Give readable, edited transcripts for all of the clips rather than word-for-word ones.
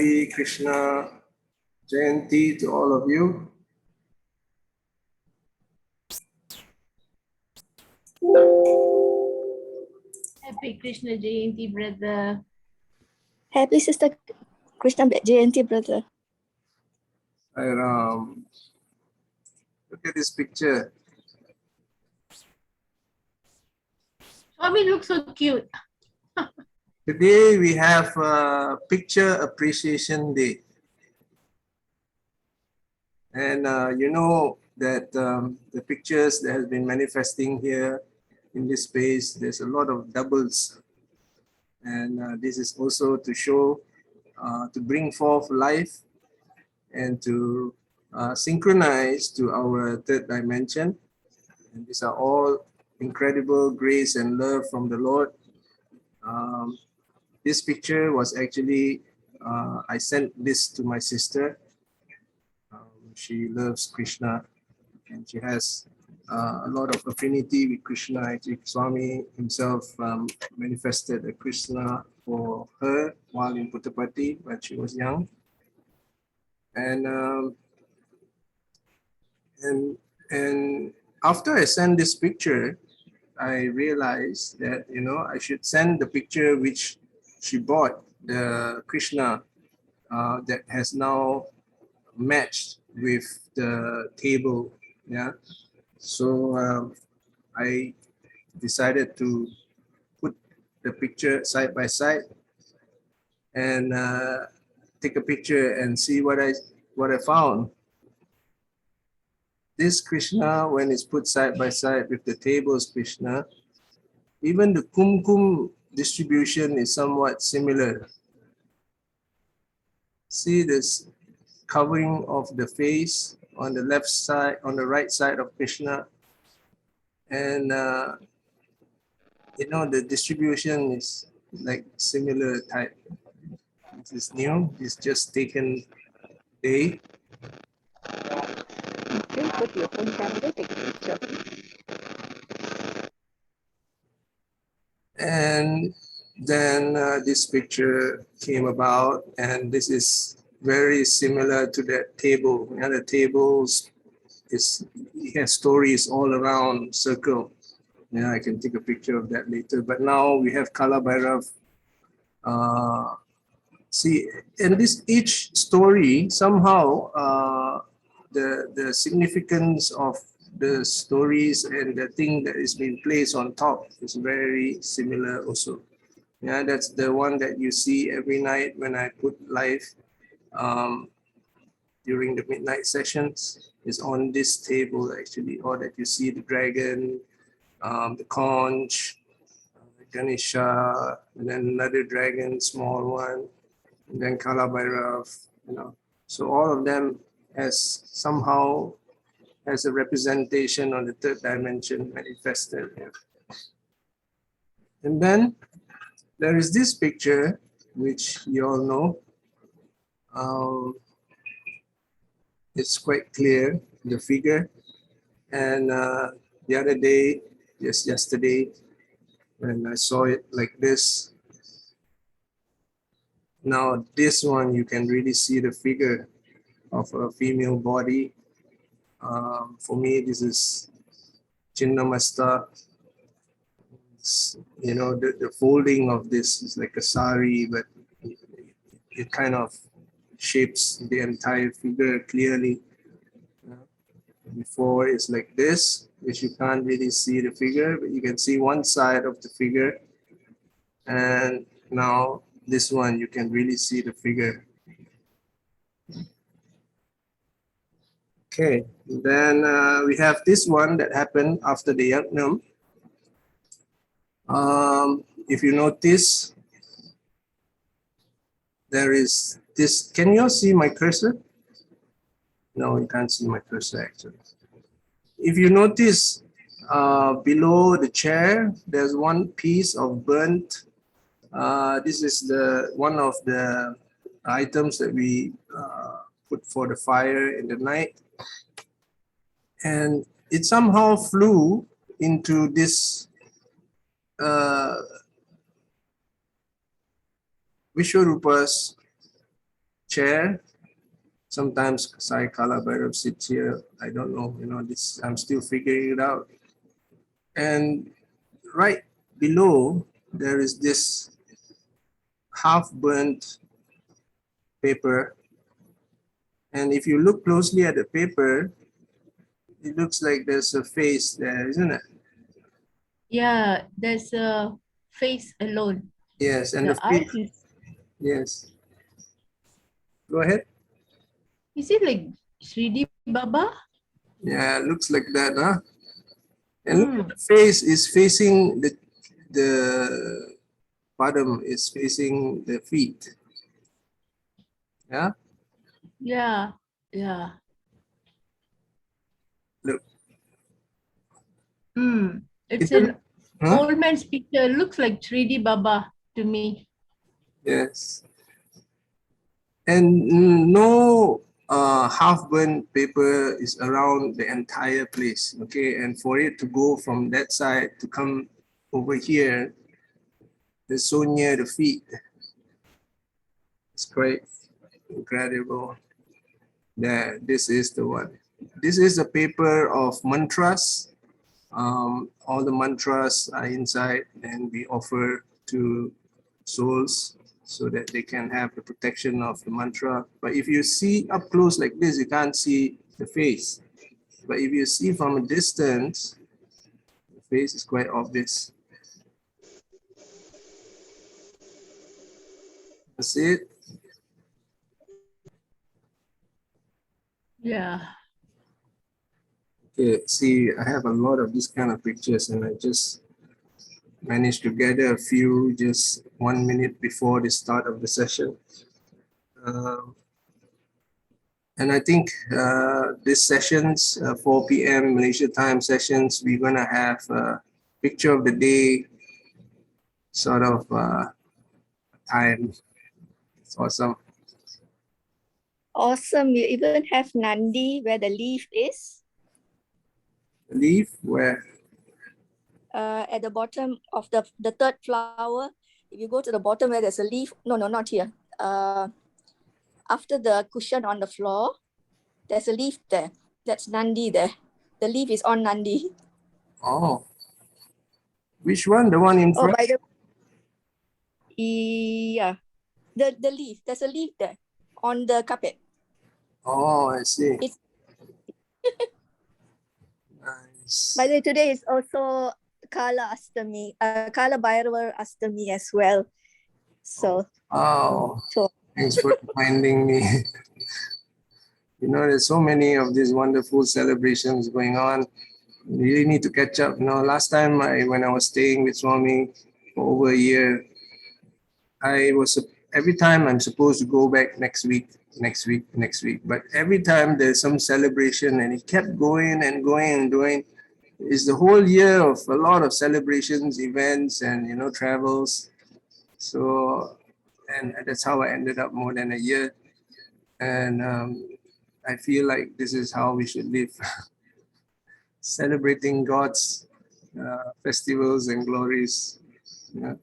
Happy Krishna Jayanti to all of you. Happy Krishna Jayanti, brother. Happy Sister Krishna Jayanti, brother. Hi Ram. Look at this picture. Swami looks so cute. Today we have Picture Appreciation Day. And you know that the pictures that has been manifesting here in this space, there's a lot of doubles. And this is also to show, to bring forth life and to synchronize to our third dimension. And these are all incredible grace and love from the Lord. This picture was actually, I sent this to my sister. She loves Krishna and she has a lot of affinity with Krishna. Actually, Swami himself manifested a Krishna for her while in Puttapati when she was young. And after I sent this picture, I realized that, you know, I should send the picture which she bought, the Krishna that has now matched with the table. Yeah. So I decided to put the picture side by side and take a picture and see what I found. This Krishna, when it's put side by side with the table's Krishna, even the kumkum distribution is somewhat similar. See this covering of the face on the left side, on the right side of Krishna. And you know, the distribution is like similar type. This is new, it's just taken day. Okay, put your phone camera, take a picture. And then this picture came about, and this is very similar to that table. You know, the tables it has stories all around circle. Yeah, I can take a picture of that later. But now we have Kala Bhairav. See, in this each story, somehow the significance of the stories and the thing that is being placed on top is very similar also. Yeah, that's the one that you see every night when I put live during the midnight sessions. Is on this table actually, or that you see the dragon, the conch, Ganesha, and then another dragon, small one, and then Kala Bhairav, you know. So all of them has somehow has a representation on the third dimension manifested here. And then there is this picture, which you all know. It's quite clear, the figure. And the other day, just yesterday, when I saw it like this, now this one, you can really see the figure of a female body. For me, this is Chinnamasta. You know, the folding of this is like a sari, but it kind of shapes the entire figure clearly. Before it's like this, which you can't really see the figure, but you can see one side of the figure. And now this one, you can really see the figure. Okay, then we have this one that happened after the Yajnam. If you notice, there is this, can you all see my cursor? No, you can't see my cursor actually. If you notice below the chair, there's one piece of burnt. This is one of the items that we put for the fire in the night. And it somehow flew into this Vishwarupa's chair. Sometimes Sai Kala Bhairav sits here. I don't know, this I'm still figuring it out. And right below, there is this half-burnt paper. And if you look closely at the paper, it looks like there's a face there, isn't it? Yeah, there's a face alone. Yes, and The the eyes face, yes. Go ahead. is it like 3D Baba? Yeah, it looks like that, huh? And look at Hmm. the face is facing the bottom is facing the feet. Yeah, Yeah, yeah. look. It's Isn't, an huh? old man's picture. Looks like 3D Baba to me. Yes. And no half-burnt paper is around the entire place, okay? And for it to go from that side to come over here, it's so near the feet. It's quite incredible. Yeah, this is the one. This is a paper of mantras. All the mantras are inside, and we offer to souls so that they can have the protection of the mantra. But if you see up close like this, you can't see the face. But if you see from a distance, the face is quite obvious. That's it. Yeah. Okay, see, I have a lot of these kind of pictures, and I just managed to gather a few just 1 minute before the start of the session. And I think this sessions, 4 p.m. Malaysia time sessions, we're gonna have a picture of the day sort of time. It's awesome. Awesome. You even have Nandi where the leaf is. Leaf where? At the bottom of the third flower. If you go to the bottom where there's a leaf, no, not here. After the cushion on the floor, there's a leaf there. That's Nandi there. The leaf is on Nandi. Oh, which one? The one in Oh, front? by the yeah, the leaf. There's a leaf there on the carpet. Oh, I see. It's Nice. by the way, today is also Kala Astami, Kala Bhairavar Astami as well. So, Oh, so thanks for reminding me. There's so many of these wonderful celebrations going on. You really need to catch up. Last time when I was staying with Swami for over a year, every time I'm supposed to go back next week. But every time there's some celebration, and it kept going and going and going. It's the whole year of a lot of celebrations, events, and travels. So, and that's how I ended up more than a year. And I feel like this is how we should live, celebrating God's festivals and glories. Yeah.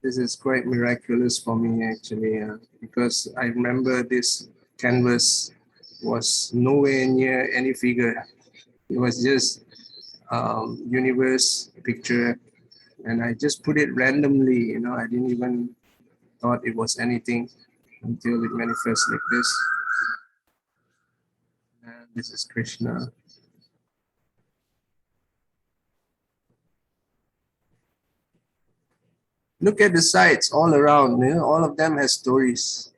This is quite miraculous for me actually, because I remember this canvas was nowhere near any figure. It was just universe picture, and I just put it randomly. I didn't even thought it was anything until it manifests like this. And this is Krishna. Look at the sites all around. All of them has stories.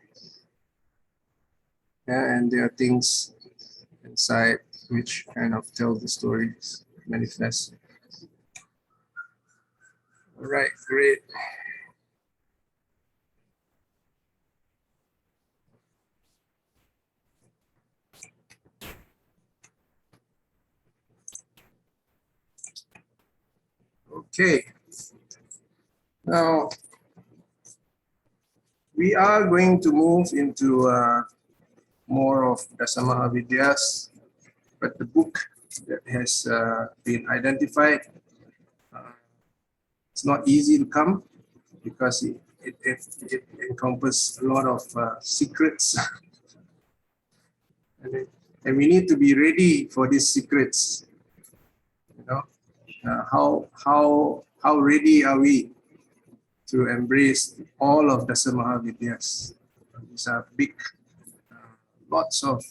Yeah, and there are things inside which kind of tell the stories, manifest. All right, great. Okay. Now, we are going to move into more of Dasamaha Vidyas, but the book that has been identified It's not easy to come because it encompasses a lot of secrets. And we need to be ready for these secrets. You know, how ready are we to embrace all of the Mahavidyas? These are big, lots of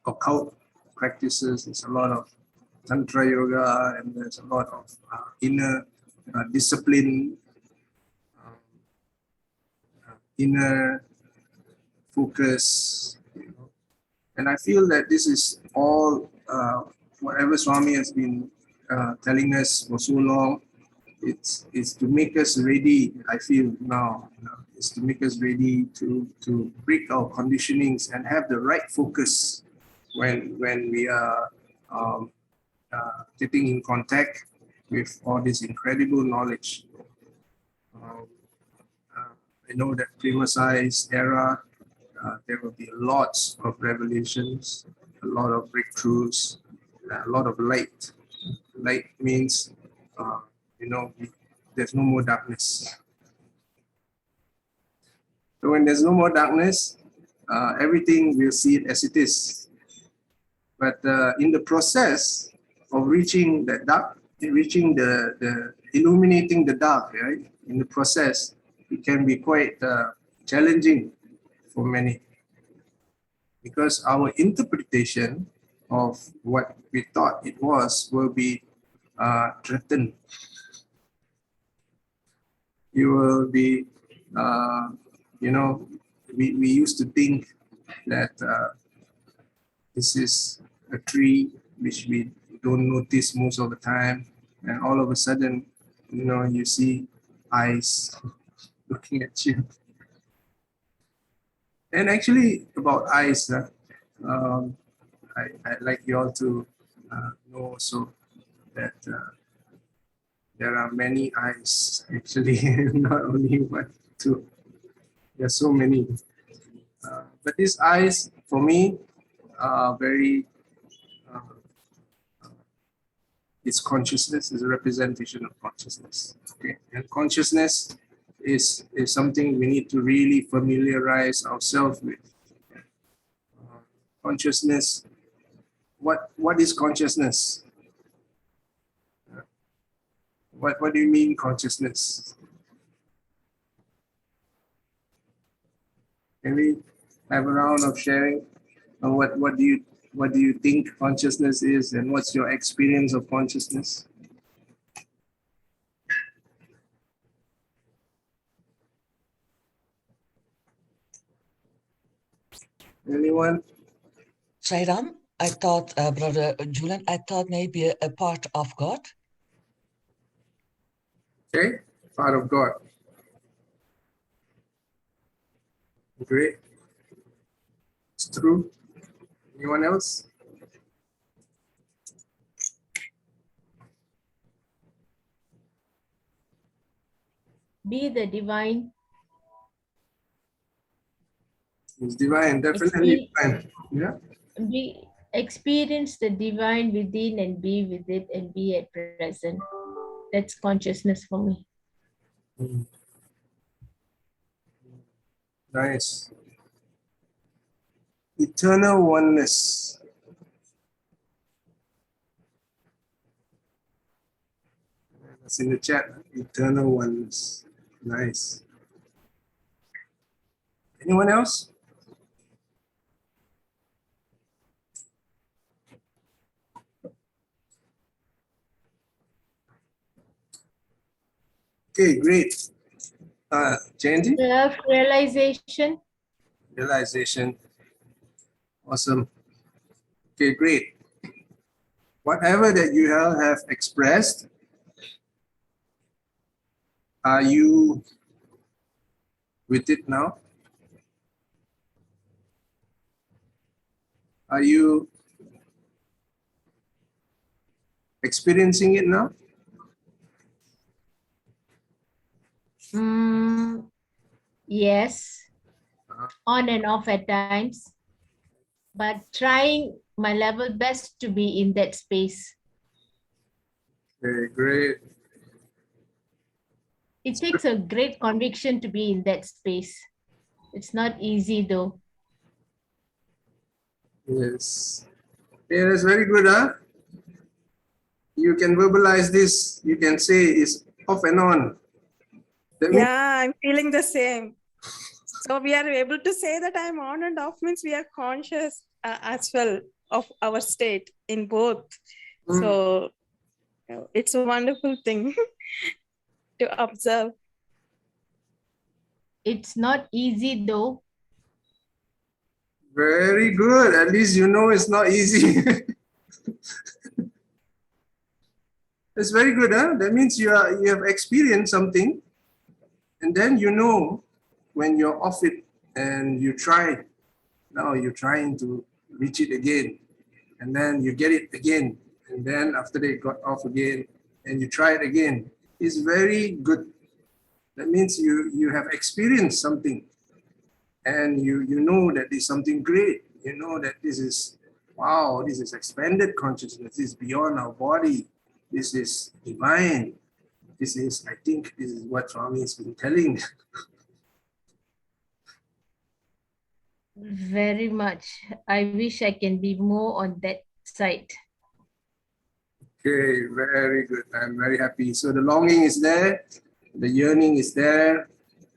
occult practices. There's a lot of Tantra yoga, and there's a lot of inner discipline, inner focus. You know. And I feel that this is all whatever Swami has been telling us for so long. It's to make us ready. I feel now, it's to make us ready to break our conditionings and have the right focus when we are getting in contact with all this incredible knowledge. I know that Prima Sai's era, there will be lots of revelations, a lot of breakthroughs, a lot of light. Light means, there's no more darkness. So when there's no more darkness, everything we'll see it as it is. But in the process of reaching that dark, reaching the illuminating the dark, right? In the process, it can be quite challenging for many, because our interpretation of what we thought it was will be threatened. You will be, we used to think that this is a tree which we don't notice most of the time, and all of a sudden, you see eyes looking at you. And actually, about eyes, I'd like you all to know also that there are many eyes, actually, not only one, two. There are so many. But these eyes, for me, are very, it's consciousness, is a representation of consciousness. Okay, and consciousness is something we need to really familiarize ourselves with. Consciousness, what is consciousness? What do you mean consciousness? Can we have a round of sharing on what do you think consciousness is, and what's your experience of consciousness? Anyone? Sairam, I thought, Brother Julian, I thought maybe a part of God. Okay, part of God. Great. It's true. Anyone else? Be the divine. It's divine, definitely divine. Yeah. Experience the divine within and be with it and be at present. That's consciousness for me. Nice. Eternal oneness. That's in the chat. Eternal oneness. Nice. Anyone else? Okay, great. Jayanti? Self-realization. Realization. Awesome. Okay, great. Whatever that you have expressed, are you with it now? Are you experiencing it now? Yes, on and off at times, but trying my level best to be in that space. Okay, great. It takes a great conviction to be in that space. It's not easy though. Yes. Yeah, that's very good, huh? You can verbalize this. You can say it's off and on. That means, Yeah, I'm feeling the same. So we are able to say that I'm on and off means we are conscious as well of our state in both. So it's a wonderful thing to observe. It's not easy though. very good. At least you know it's not easy. It's very good, huh? That means you have experienced something, and then you know when you're off it and you try. Now you're trying to reach it again, and then you get it again, and then after they got off again, and you try it again. It's very good. That means you have experienced something, and you know that it's something great. You know that this is, wow, this is expanded consciousness. This is beyond our body. This is divine. This is, I think, this is what Swami has been telling. Very much. I wish I can be more on that side. Okay, very good. I'm very happy. So the longing is there, the yearning is there,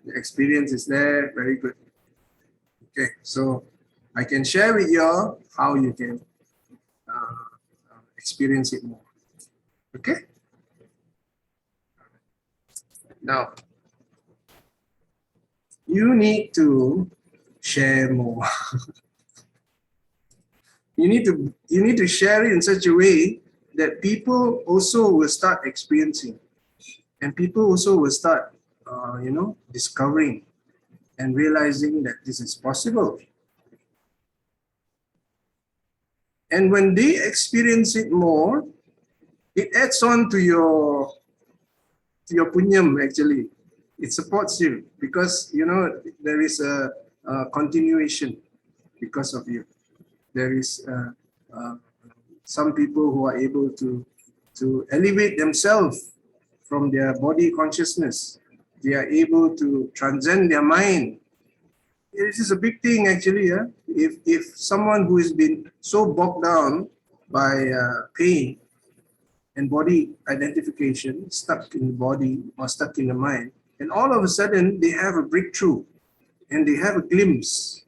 the experience is there. Very good. Okay, so I can share with you all how you can experience it more. Okay. Now, you need to share more. you need to share it in such a way that people also will start experiencing, and people also will start, discovering and realizing that this is possible. And when they experience it more, it adds on to your punyam. Actually, it supports you because there is a continuation because of you. There is some people who are able to elevate themselves from their body consciousness. They are able to transcend their mind. This is a big thing, actually. Yeah? If someone who has been so bogged down by pain and body identification, stuck in the body or stuck in the mind, and all of a sudden they have a breakthrough and they have a glimpse,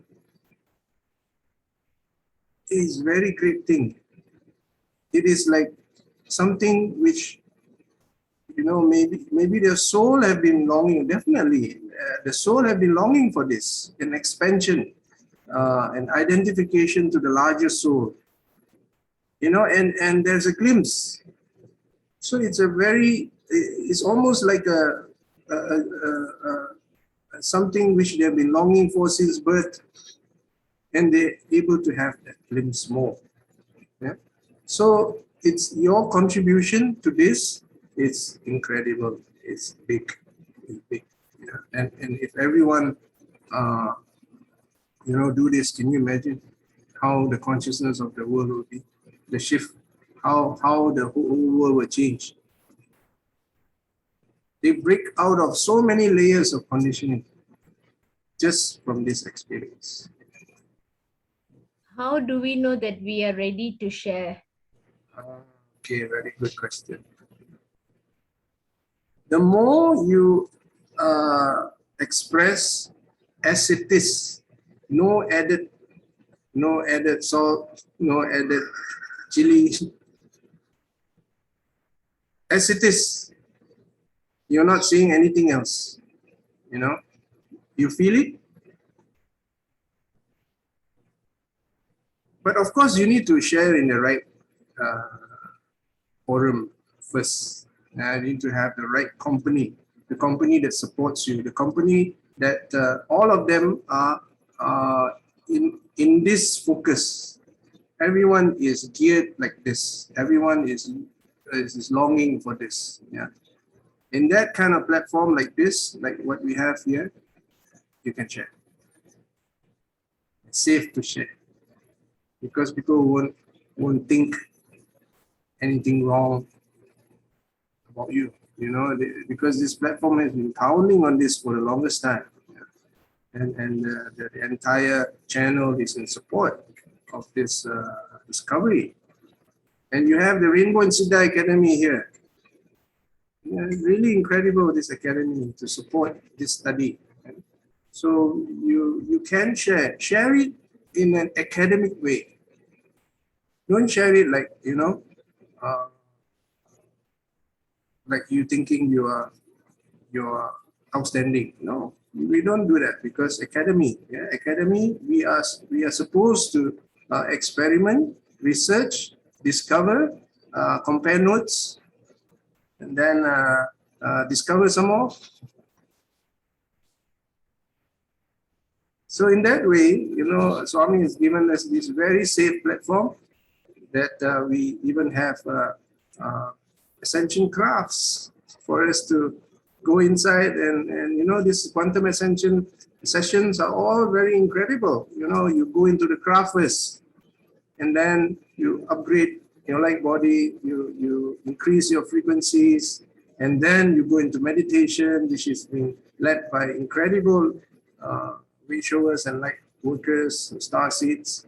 it is a very great thing. It is like something which, maybe their soul have been longing. Definitely, the soul have been longing for this, an expansion, an identification to the larger soul. And there's a glimpse. So it's almost like something which they have been longing for since birth, and they're able to have that glimpse more. Yeah. So it's your contribution to this. It's incredible. It's big. It's big. Yeah. And if everyone, do this, can you imagine how the consciousness of the world will be? The shift, how the whole world will change. They break out of so many layers of conditioning just from this experience. How do we know that we are ready to share? Okay, very good question. The more you express as it is, no added salt, no added chili, as it is, you're not seeing anything else. You feel it. But of course, you need to share in the right forum first. You need to have the right company, the company that supports you, the company that all of them are in this focus. Everyone is geared like this. Everyone is longing for this. Yeah. In that kind of platform like this, like what we have here, you can share. It's safe to share because people won't think anything wrong about you. you know, because this platform has been counting on this for the longest time. And the entire channel is in support of this discovery. And you have the Rainbow and Siddha Academy here. Yeah, really incredible, this academy, to support this study. So you can share it in an academic way. Don't share it like, you know, like you thinking you are outstanding. No, we don't do that, because academy, we are supposed to experiment, research, discover, compare notes, and then discover some more. So in that way, you know, Swami has given us this very safe platform that we even have ascension crafts for us to go inside, and you know, this quantum ascension sessions are all very incredible. You know, you go into the craft first, and then you upgrade your light body, you increase your frequencies, and then you go into meditation, which is being led by incredible way showers and light workers, star seeds,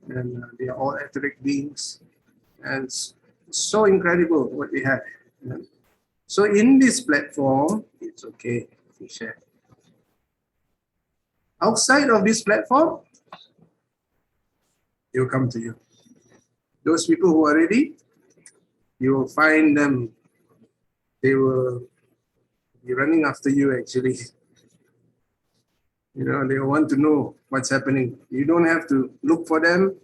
and they are all etheric beings, and so incredible what we have. So in this platform, it's okay to share. Outside of this platform, it will come to you. Those people who are ready, you will find them. They will be running after you, actually. You know, they want to know what's happening. You don't have to look for them.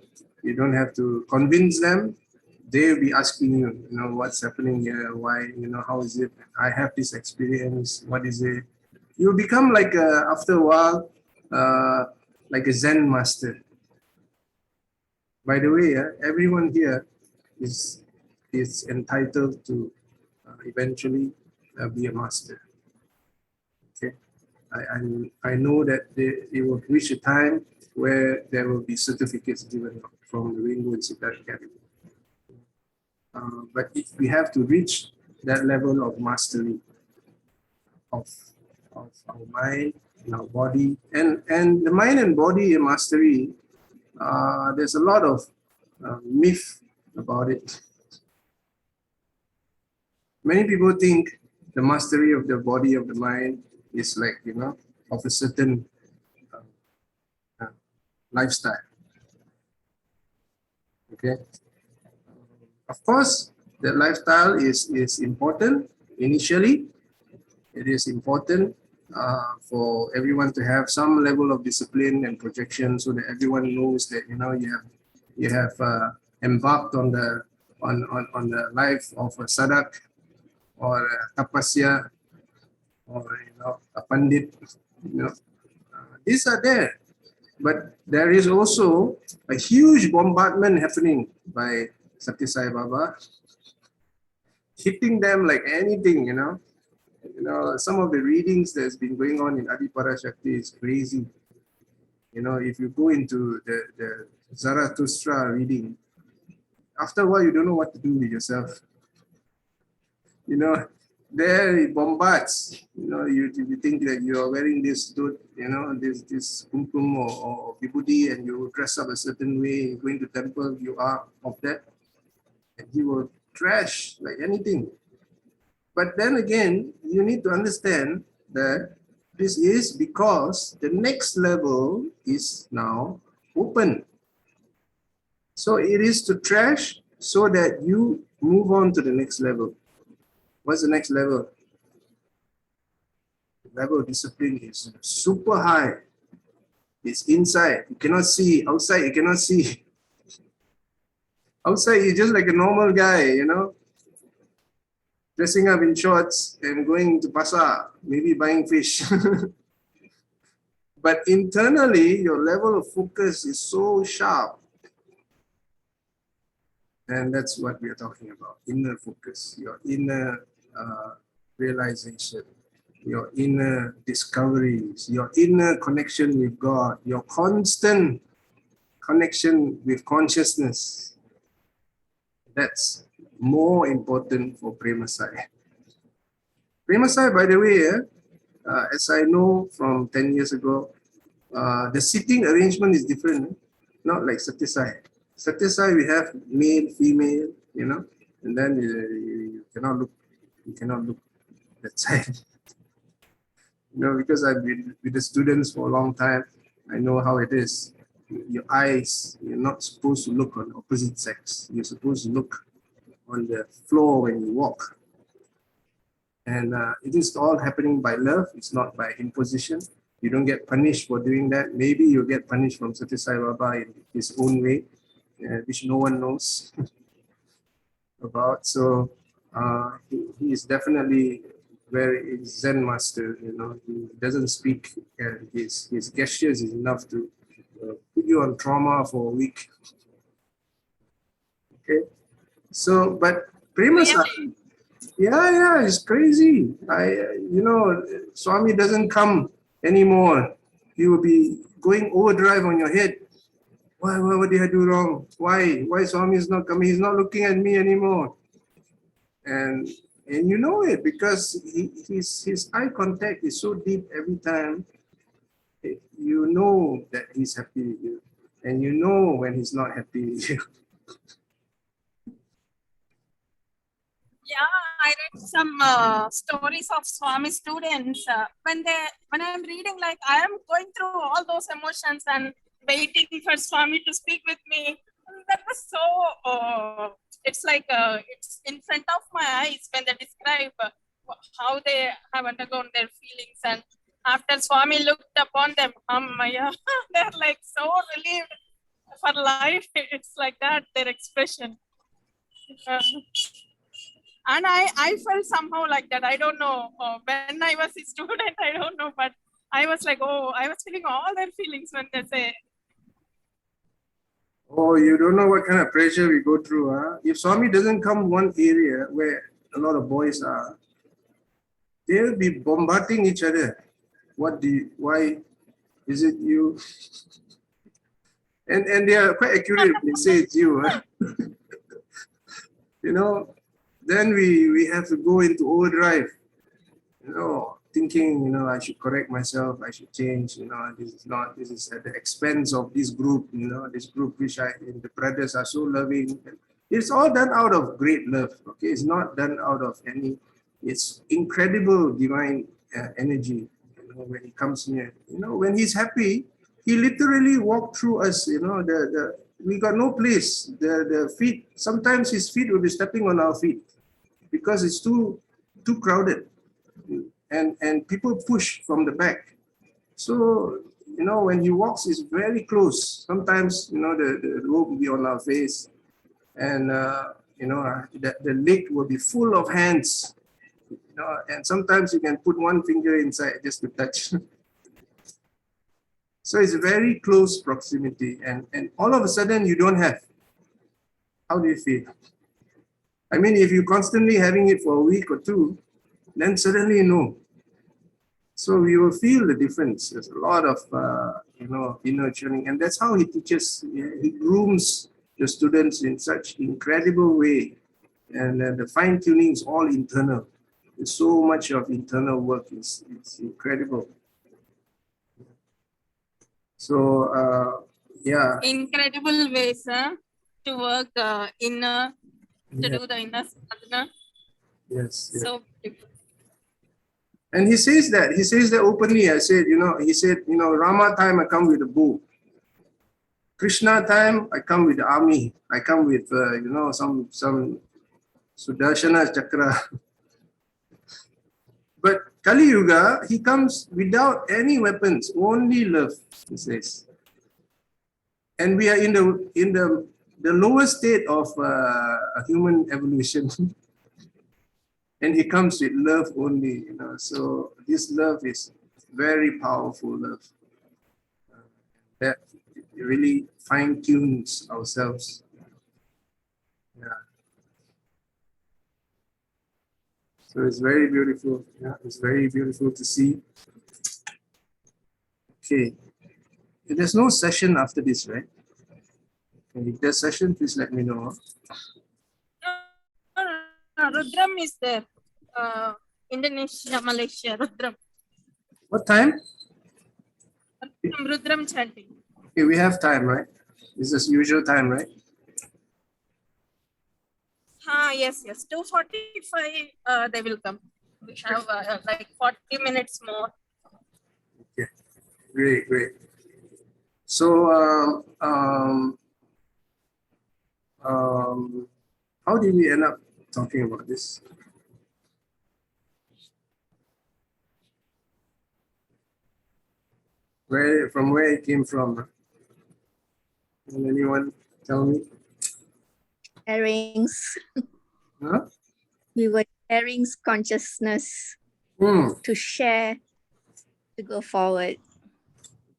You don't have to convince them. They'll be asking you, you know, what's happening here? Why, you know, how is it? I have this experience. What is it? You become like, after a while, like a Zen master. By the way, everyone here is entitled to eventually be a master. Okay, I know that it will reach a time where there will be certificates given from the Rainbow and Siddha Academy. But if we have to reach that level of mastery of our mind and our body, and the mind and body mastery, there's a lot of myth about it. Many people think the mastery of the body, of the mind, is like, you know, of a certain lifestyle. Okay. Of course, the lifestyle is important initially. It is important for everyone to have some level of discipline and projection, so that everyone knows that, you know, you have embarked on the life of a sadhak or a tapasya, or, you know, a pandit. You know, these are there, but there is also a huge bombardment happening by Satya Sai Baba, hitting them like anything. You know, some of the readings that's been going on in Adipara Shakti is crazy. You know, if you go into the Zarathustra reading, after a while you don't know what to do with yourself. You know, there it bombards. You know, you think that you are wearing this, you know, this kumkum or vibhuti, and you dress up a certain way, going to temple, you are of that, and he will trash like anything. But then again, you need to understand that this is because the next level is now open. So it is to trash so that you move on to the next level. What's the next level? The level of discipline is super high. It's inside. You cannot see. Outside, you cannot see. Outside, you're just like a normal guy, you know, dressing up in shorts and going to pasar, maybe buying fish. But internally, your level of focus is so sharp. And that's what we are talking about, inner focus, your inner realization, your inner discoveries, your inner connection with God, your constant connection with consciousness. That's more important for Prema Sai. Premasai, by the way, as I know from 10 years ago, the sitting arrangement is different, not like Satyasai. Satyasai, we have male, female, you know, and then you cannot look that side. You know, because I've been with the students for a long time, I know how it is. Your eyes, you're not supposed to look on opposite sex. You're supposed to look on the floor when you walk. And it is all happening by love. It's not by imposition. You don't get punished for doing that. Maybe you get punished from Satya Sai Baba in his own way, which no one knows about. So he is definitely very Zen master. You know, he doesn't speak, and his gestures is enough to put you on trauma for a week. Okay, so but Prema Sai, yeah, it's crazy. You know, Swami doesn't come anymore. He will be going overdrive on your head. What did I do wrong? Why Swami is not coming? He's not looking at me anymore. And you know it because his eye contact is so deep every time. You know that he's happy with you, and you know when he's not happy with you. Yeah, I read some stories of Swami students. When I'm reading, like I am going through all those emotions and waiting for Swami to speak with me. That was so. It's like it's in front of my eyes when they describe how they have undergone their feelings, and after Swami looked upon them, they're like so relieved for life. It's like that, their expression. And I felt somehow like that. I don't know. When I was a student, I don't know. But I was like, oh, I was feeling all their feelings when they say. Oh, you don't know what kind of pressure we go through. Huh? If Swami doesn't come one area where a lot of boys are, they'll be bombarding each other. Why is it you? And they are quite accurate. They say it's you. Huh? You know, then we have to go into overdrive, you know, thinking, you know, I should correct myself, I should change, you know, this is at the expense of this group, you know, this group which the brothers are so loving. It's all done out of great love, okay? It's not done out of it's incredible divine energy, you know, when he comes near. You know, when he's happy, he literally walked through us, you know, we got no place. The feet, sometimes his feet will be stepping on our feet because it's too crowded, and people push from the back. So, you know, when he walks, it's very close. Sometimes, you know, the rope will be on our face, and you know, the leg will be full of hands. You know, and sometimes you can put one finger inside just to touch. So it's very close proximity, and all of a sudden you don't have. How do you feel? I mean, if you're constantly having it for a week or two, then suddenly no. So we will feel the difference. There's a lot of you know, inner churning, and that's how he teaches. He grooms the students in such incredible way, and the fine tuning is all internal. There's so much of internal work. It's incredible. So yeah. Incredible ways to work inner, to do the inner sadhana. Yes. So beautiful. And he says that openly. I said, you know, he said, you know, Rama time I come with a bow. Krishna time I come with the army. I come with you know, some Sudarshana Chakra. But Kali Yuga, he comes without any weapons, only love, he says. And we are in the lowest state of human evolution. And he comes with love only, you know. So this love is very powerful love. That really fine tunes ourselves. Yeah. So it's very beautiful. Yeah, it's very beautiful to see. Okay. There's no session after this, right? Okay, if there's session, please let me know. Rudram is there. Indonesia, Malaysia, Rudram. What time? Rudram chanting. Okay, we have time, right? This is usual time, right? Yes. 2:45, they will come. We have like 40 minutes more. Okay, great. So, how did we end up talking about this? From where it came from? Can anyone tell me? Sharings. Huh? We were sharing consciousness to share, to go forward.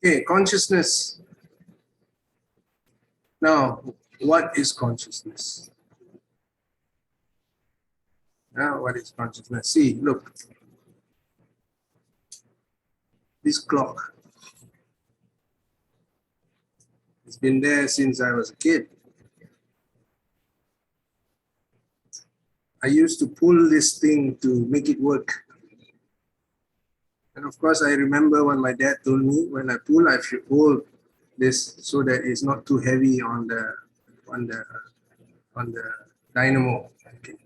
Okay, consciousness. Now, what is consciousness? Now, what is consciousness? See, look. This clock. It's been there since I was a kid. I used to pull this thing to make it work. And of course, I remember when my dad told me, when I pull, I should hold this so that it's not too heavy on the dynamo. Okay.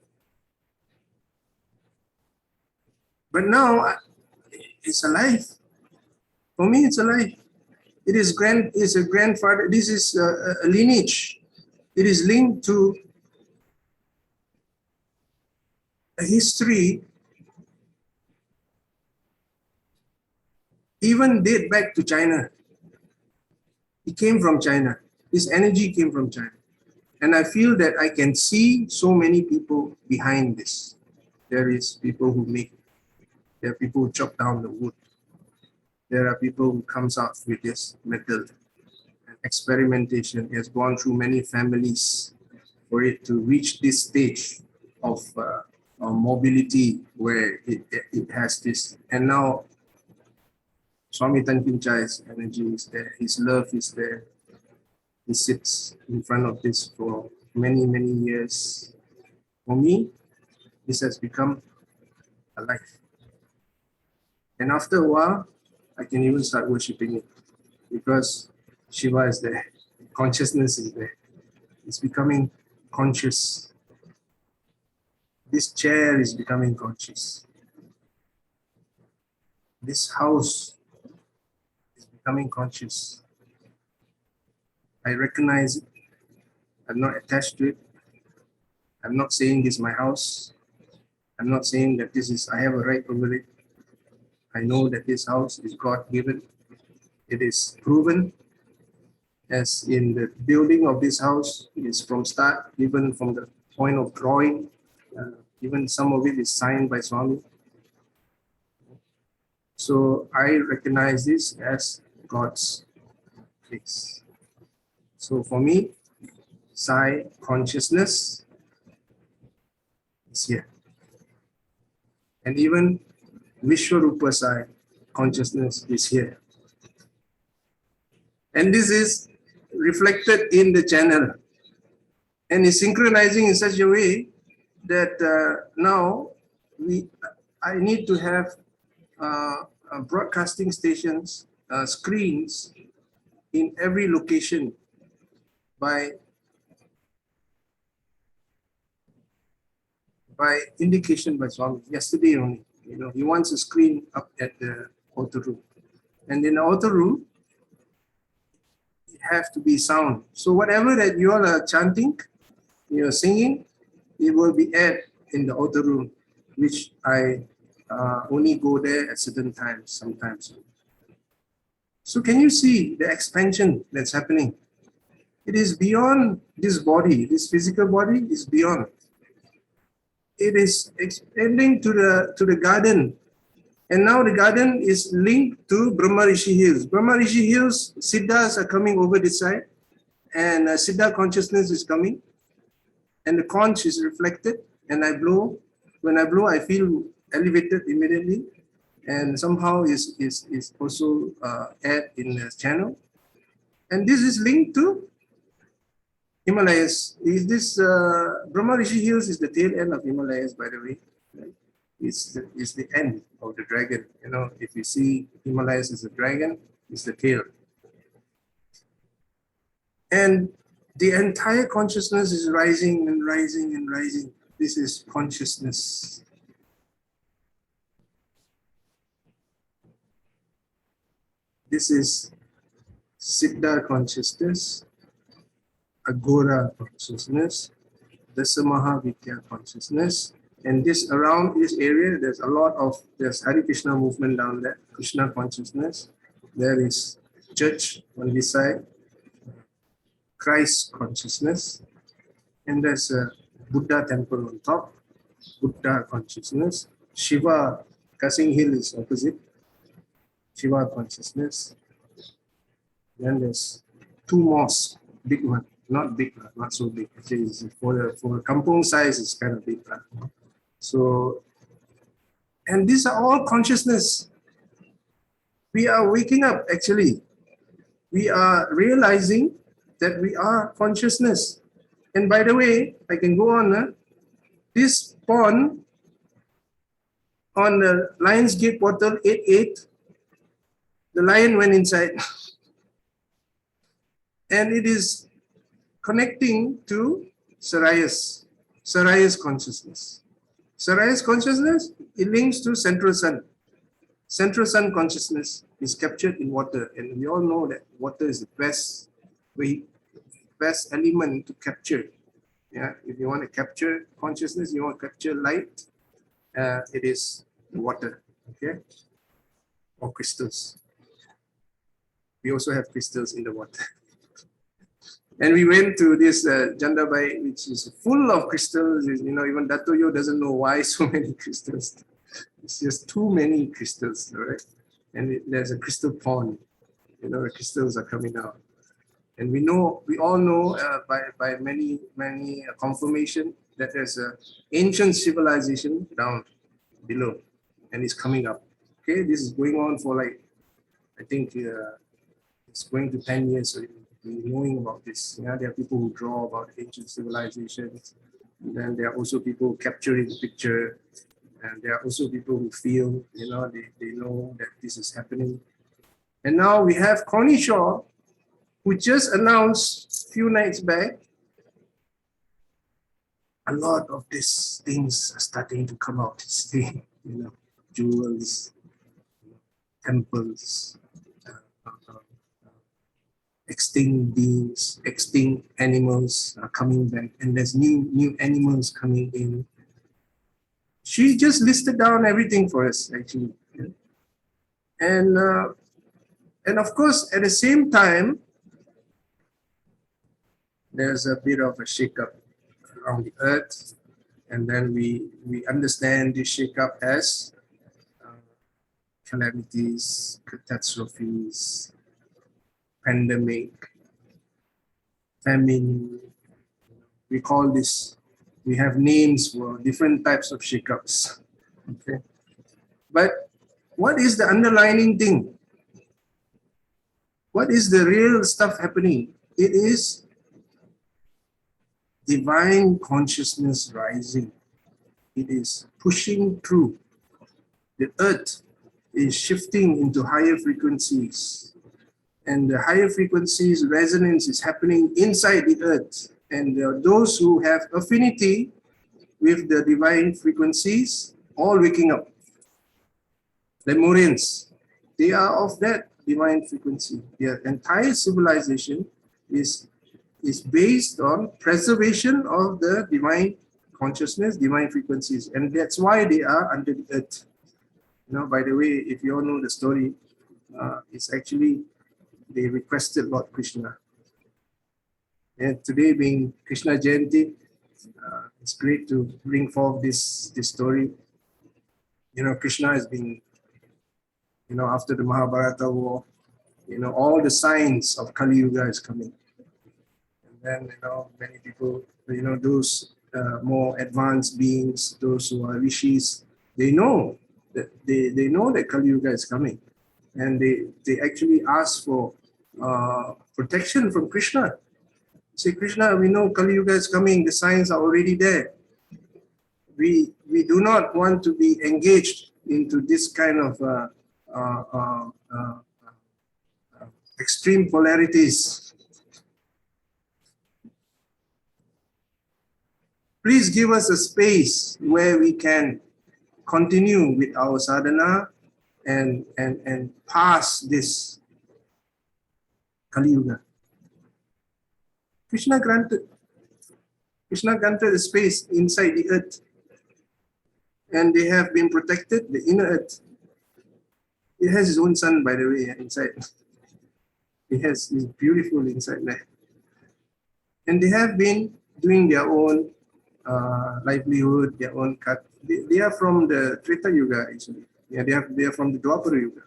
But now it's alive. For me, it's alive. It's a grandfather. This is a lineage. It is linked to a history, even date back to China. It came from China. This energy came from China. And I feel that I can see so many people behind this. There is people who make, there are people who chop down the wood. There are people who comes out with this metal. And experimentation has gone through many families for it to reach this stage of mobility where it has this. And now Swami Tankin Chai's energy is there, his love is there. He sits in front of this for many years. For me, this has become a life. And after a while, I can even start worshipping it because Shiva is there, consciousness is there. It's becoming conscious. This chair is becoming conscious. This house is becoming conscious. I recognize it. I'm not attached to it. I'm not saying this is my house. I'm not saying that this is, I have a right over it. I know that this house is God-given. It is proven, as in the building of this house is from start, even from the point of drawing, even some of it is signed by Swami. So I recognize this as God's place. So for me, Sai consciousness is here. And even Vishwarupa Sai consciousness is here. And this is reflected in the channel. And it's synchronizing in such a way that now I need to have broadcasting stations, screens in every location by indication by Swami. Yesterday only, he wants a screen up at the altar room. And in the altar room, it has to be sound. So whatever that you all are chanting, you're singing, it will be aired in the altar room, which I only go there at certain times, sometimes. So can you see the expansion that's happening? It is beyond this body, this physical body is beyond. It is expanding to the garden. And now the garden is linked to Brahma Rishi Hills. Brahma Rishi Hills, Siddhas are coming over this side, and Siddha consciousness is coming, and the conch is reflected, and I blow. When I blow, I feel elevated immediately, and somehow is also aired in the channel. And this is linked to Himalayas. Is this Brahma Rishi Hills is the tail end of Himalayas, by the way. is the end of the dragon. You know, if you see Himalayas as a dragon, it's the tail. And the entire consciousness is rising and rising and rising. This is consciousness. This is Siddha consciousness, Agora consciousness, Dasamahavidya consciousness. And this around this area, there's a lot of, there's Hare Krishna movement down there, Krishna consciousness. There is church on this side, Christ consciousness. And there's a Buddha temple on top, Buddha consciousness. Shiva, Kasing Hill is opposite, Shiva consciousness. Then there's two mosques, big one, not big, not so big. Actually, for a kampung size, it's kind of big. So, and these are all consciousness. We are waking up, actually. We are realizing that we are consciousness. And by the way, I can go on. This pond on the Lion's Gate portal 88, the lion went inside. And it is connecting to Sarayas consciousness. Sarayas consciousness, it links to central sun. Central sun consciousness is captured in water. And we all know that water is the best element to capture. Yeah, if you want to capture consciousness, you want to capture light, it is water, okay? Or crystals. We also have crystals in the water. And we went to this Jandabai, which is full of crystals. You know, even Datoyo doesn't know why so many crystals. It's just too many crystals, right? And there's a crystal pond. You know, the crystals are coming out. And we all know by many confirmation that there's an ancient civilization down below, and it's coming up. Okay, this is going on for like, I think it's going to 10 years. So knowing about this, yeah, there are people who draw about ancient civilizations, and then there are also people capturing the picture, and there are also people who feel, you know, they know that this is happening. And now we have Connie Shaw, who just announced a few nights back, a lot of these things are starting to come out. You know, jewels, temples, extinct beings, extinct animals are coming back, and there's new animals coming in. She just listed down everything for us, actually. And of course, at the same time, there's a bit of a shakeup around the earth, and then we understand this shakeup as calamities, catastrophes, pandemic, famine. We call this, we have names for different types of shakeups. Okay, but what is the underlying thing? What is the real stuff happening? It is divine consciousness rising. It is pushing through. The earth is shifting into higher frequencies. And the higher frequencies resonance is happening inside the earth. And there are those who have affinity with the divine frequencies, all waking up. Lemurians, they are of that divine frequency. Their entire civilization is based on preservation of the divine consciousness, divine frequencies. And that's why they are under the earth. You know, by the way, if you all know the story, it's actually, they requested Lord Krishna. And today being Krishna Jayanti, it's great to bring forth this story. You know, Krishna has been, you know, after the Mahabharata war, you know, all the signs of Kali Yuga is coming. And then, you know, many people, you know, those more advanced beings, those who are rishis, they know that they know that Kali Yuga is coming. And they actually ask for protection from Krishna. Say, Krishna, we know Kali Yuga is coming, the signs are already there. we do not want to be engaged into this kind of extreme polarities. Please give us a space where we can continue with our sadhana and pass this Kali Yuga. Krishna granted a space inside the earth, and they have been protected, the inner earth. It has its own sun, by the way, inside. It has is beautiful inside there. And they have been doing their own livelihood, their own cut. They are from the Treta Yuga, actually. Yeah, they are from the Dwapara Yuga.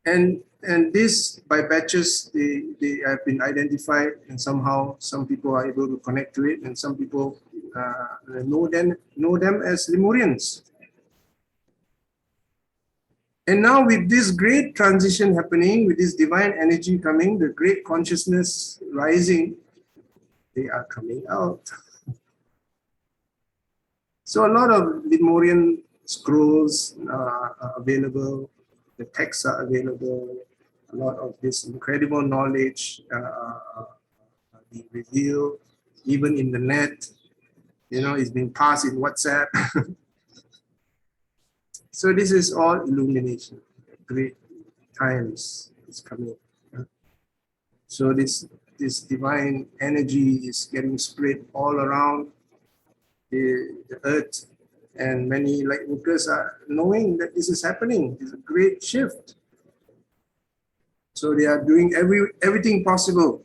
And this, by batches, they have been identified, and somehow some people are able to connect to it, and some people know them as Lemurians. And now with this great transition happening, with this divine energy coming, the great consciousness rising, they are coming out. So a lot of Lemurian scrolls are available, the texts are available, a lot of this incredible knowledge being revealed, even in the net, it's being passed in WhatsApp. So this is all illumination. Great times is coming. So this divine energy is getting spread all around the earth, and many light workers are knowing that this is happening. It's a great shift. So they are doing everything possible,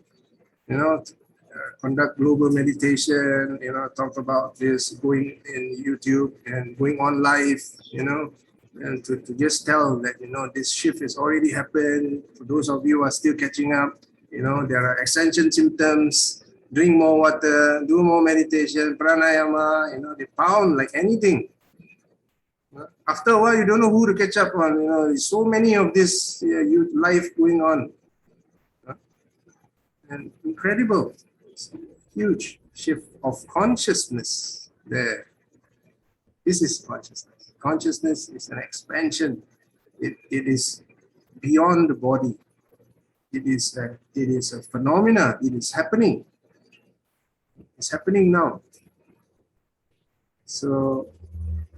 conduct global meditation, talk about this, going in YouTube and going on live, and to just tell that, this shift has already happened. For those of you who are still catching up, there are ascension symptoms, drink more water, do more meditation, pranayama, they pound like anything. After a while, you don't know who to catch up on, there's so many of this youth life going on. And incredible, huge shift of consciousness there. This is consciousness. Consciousness is an expansion. It is beyond the body. It is a phenomena. It is happening. It's happening now. So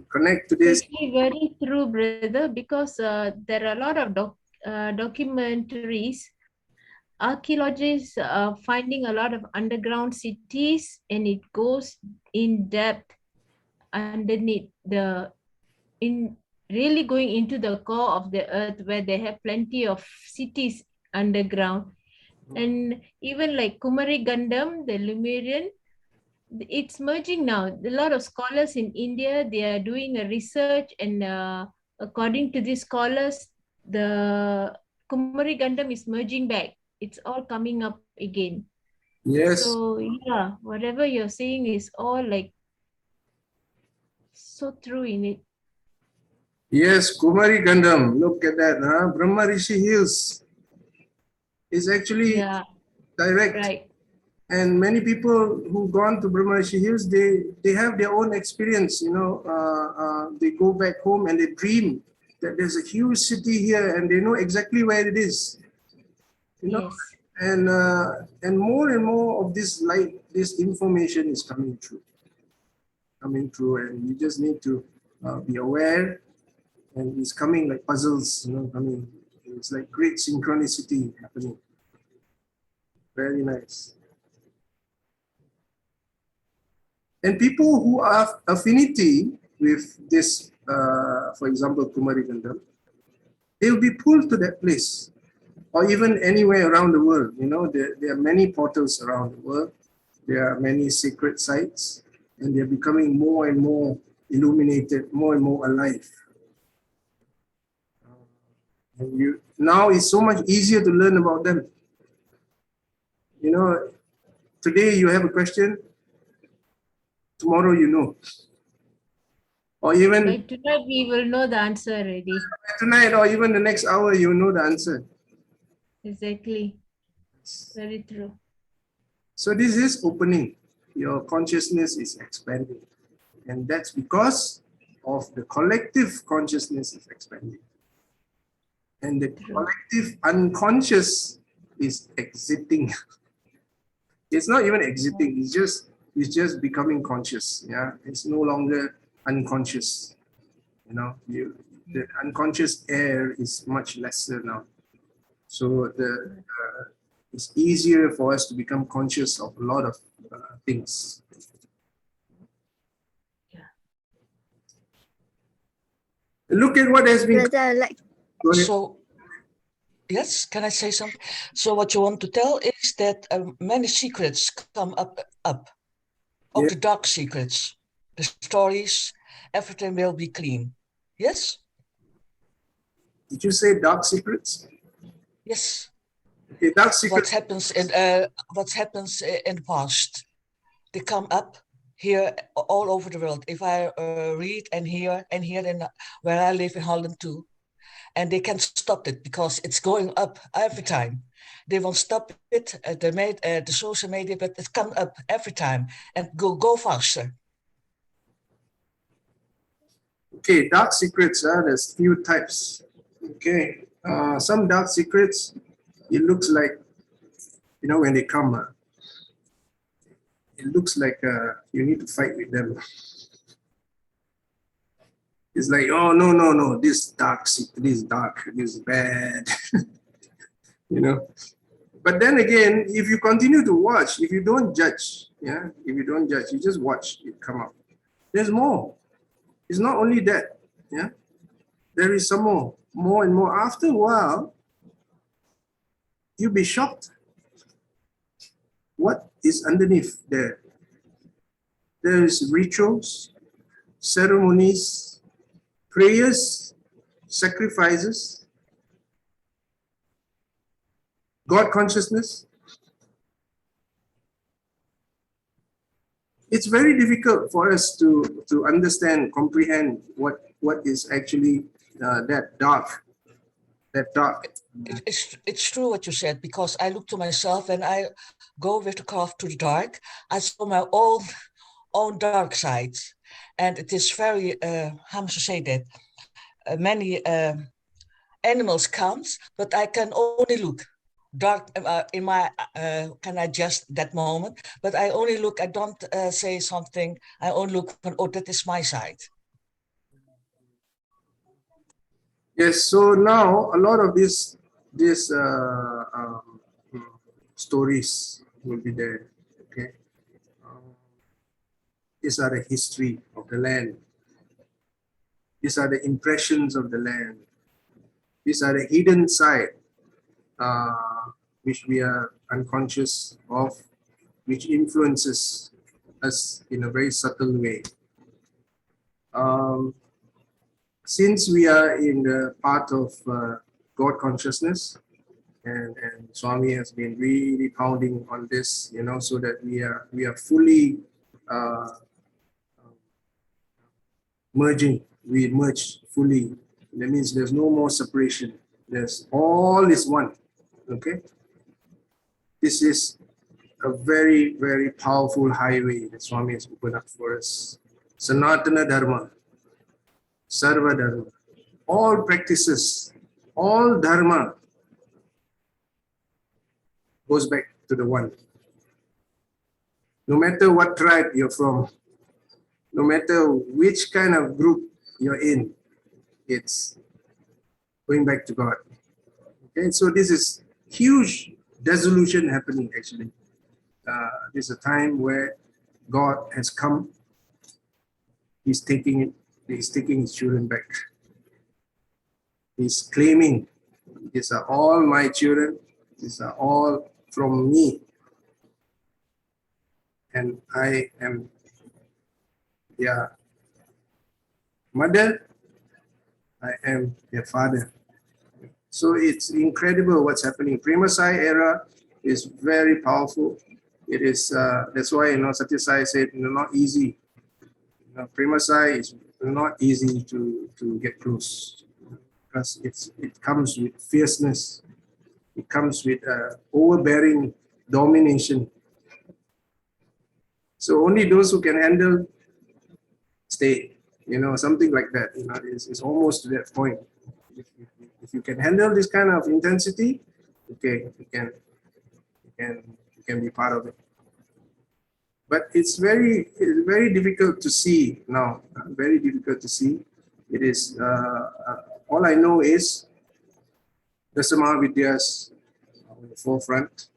connect to this. Actually, very true, brother, because there are a lot of documentaries. Archaeologists are finding a lot of underground cities, and it goes in depth underneath really going into the core of the earth, where they have plenty of cities underground. And even like Kumari Gandam, the Lemurian, it's merging now. A lot of scholars in India, they are doing a research, and according to these scholars, the Kumari Gandam is merging back. It's all coming up again. Yes. So yeah, whatever you're saying is all like so true in it. Yes, Kumari Gandam. Look at that, Brahma Rishi Hills is actually direct. Right. And many people who've gone to Brahma Rishi Hills, they have their own experience. They go back home and they dream that there's a huge city here, and they know exactly where it is. Yes. And more and more of this this information is coming through, and you just need to be aware, and it's coming like puzzles, coming. It's like great synchronicity happening. Very nice. And people who have affinity with this, for example, Kumari Gandam, they will be pulled to that place, or even anywhere around the world. There are many portals around the world. There are many sacred sites, and they're becoming more and more illuminated, more and more alive. And now it's so much easier to learn about them. Today you have a question, tomorrow you know. Or even by tonight we will know the answer already. Tonight, or even the next hour, you know the answer. Exactly. Very true. So this is opening. Your consciousness is expanding. And that's because of the collective consciousness is expanding. And the collective unconscious is exiting. It's not even exiting, it's just becoming conscious. Yeah, it's no longer unconscious. You know, the unconscious air is much lesser now. So it's easier for us to become conscious of a lot of things. Look at what has been. Go ahead. So, yes, can I say something? So what you want to tell is that many secrets come up. All Yeah. the dark secrets, the stories, everything will be clean. Yes? Did you say dark secrets? Yes. Okay, dark What secrets. happens in the past, they come up here all over the world. If I read and hear in where I live in Holland too, and they can't stop it because it's going up every time. They won't stop it. They made the social media, but it comes up every time and go faster. Okay, dark secrets. There's few types. Okay, some dark secrets. It looks like, you know, when they come, it looks like you need to fight with them. It's like, oh no, this dark secret, this dark, this is bad. You know. But then again, if you continue to watch, if you don't judge, yeah, if you don't judge, you just watch it come up. There's more. It's not only that, yeah. There is some more and more. After a while, you'll be shocked. What is underneath there? There is rituals, ceremonies, prayers, sacrifices, God consciousness. It's very difficult for us to understand, comprehend what is actually that dark. It's true what you said, because I look to myself and I go with the craft to the dark. I saw my own dark side, and it is very how must I say that? Many animals comes, but I can only look dark in my can I just that moment, but I only look. I don't say something. I only look. Oh, that is my side. Yes, so now a lot of these stories will be there. Okay, these are the history of the land. These are the impressions of the land. These are the hidden side, which we are unconscious of, which influences us in a very subtle way. Since we are in the part of God consciousness, and Swami has been really pounding on this, you know, so that we are fully merging. We merge fully. That means there's no more separation. There's all is one. Okay. This is a very, very powerful highway that Swami has opened up for us. Sanatana Dharma, Sarva Dharma, all practices, all Dharma goes back to the one. No matter what tribe you're from, no matter which kind of group you're in, it's going back to God. Okay, so this is huge dissolution happening actually. This is a time where God has come. He's taking his children back. He's claiming, these are all my children, these are all from me. And I am their mother, I am their father. So it's incredible what's happening. Prema Sai era is very powerful. It is, that's why, you know, Satya Sai said, you know, not easy. You know, Prema Sai is not easy to get close, because it comes with fierceness. It comes with overbearing domination. So only those who can handle state, something like that. It's almost to that point. If you can handle this kind of intensity, okay, you can be part of it. But it's very difficult to see now. Very difficult to see. It is all I know is the Samavidyas on the forefront.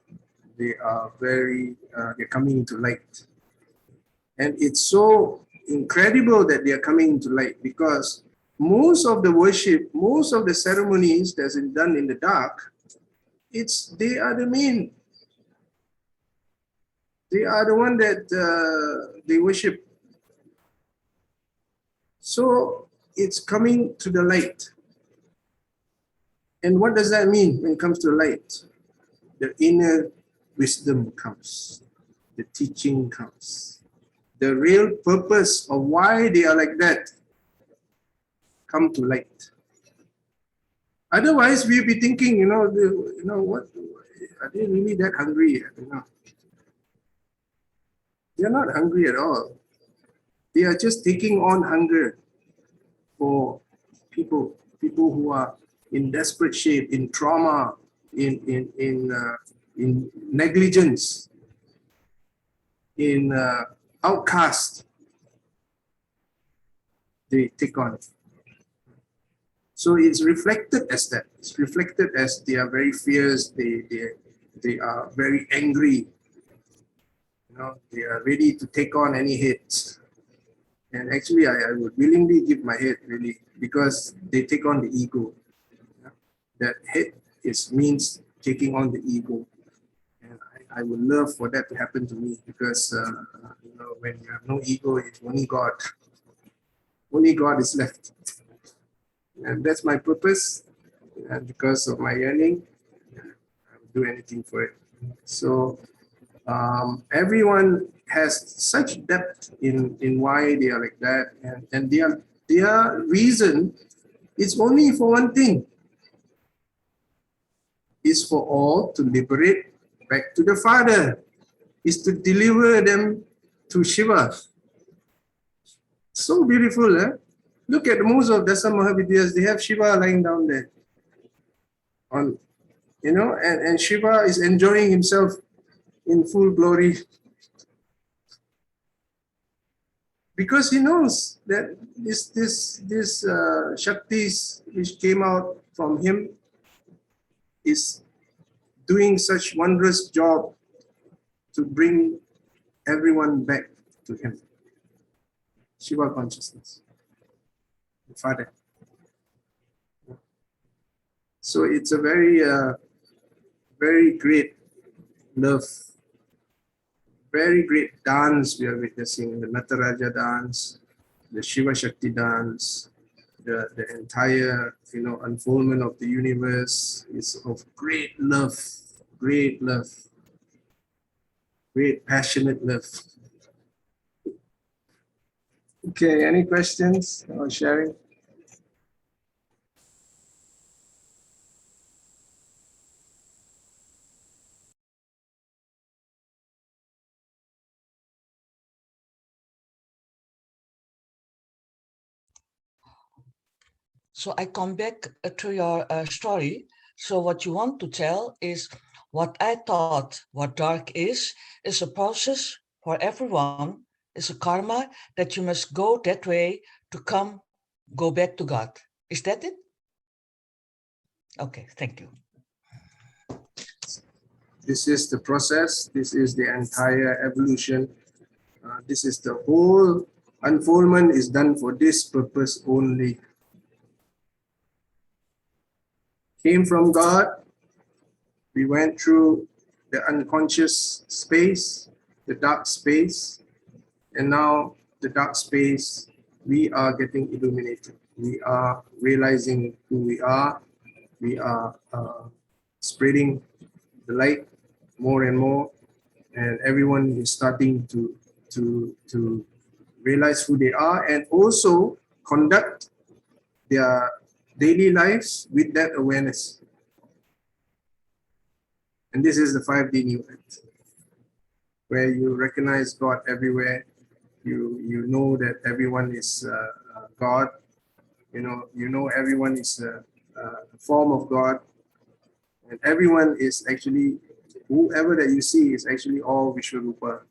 They are they're coming into light, and it's so incredible that they are coming into light, because most of the worship, most of the ceremonies that's done in the dark, they are the main. They are the one that they worship. So it's coming to the light. And what does that mean when it comes to light? The inner wisdom comes. The teaching comes. The real purpose of why they are like that come to light. Otherwise, we'll be thinking, what are they really that hungry? They're not hungry at all. They are just taking on hunger for people who are in desperate shape, in trauma, in negligence, in outcast. They take on. So it's reflected as that. It's reflected as they are very fierce. They are very angry. They are ready to take on any hits. And actually, I would willingly give my head, really, because they take on the ego. That head means taking on the ego. And I would love for that to happen to me, because when you have no ego, it's only God. Only God is left. And that's my purpose. And because of my yearning, I will do anything for it. So everyone has such depth in why they are like that, and their reason is only for one thing, is for all to liberate back to the Father, is to deliver them to Shiva. So beautiful, eh? Look at most of Dasa Mahavidyas, they have Shiva lying down there. And Shiva is enjoying himself in full glory, because he knows that this Shaktis which came out from him is doing such wondrous job to bring everyone back to him. Shiva consciousness, the Father. So it's a very great love, very great dance we are witnessing, the Nataraja dance, the Shiva Shakti dance, the entire unfoldment of the universe is of great love, great passionate love. Okay, any questions or sharing? So I come back to your story. So what you want to tell is what I thought what dark is a process for everyone, is a karma that you must go that way to go back to God. Is that it? Okay, thank you. This is the process. This is the entire evolution. This is the whole unfoldment is done for this purpose only. Came from God, we went through the unconscious space, the dark space, and now the dark space, we are getting illuminated. We are realizing who we are. We are spreading the light more and more, and everyone is starting to realize who they are and also conduct their daily lives with that awareness. And this is the 5D New Earth, where you recognize God everywhere, You know that everyone is God. You know everyone is a form of God, and everyone is actually, whoever that you see is actually all Vishwarupa.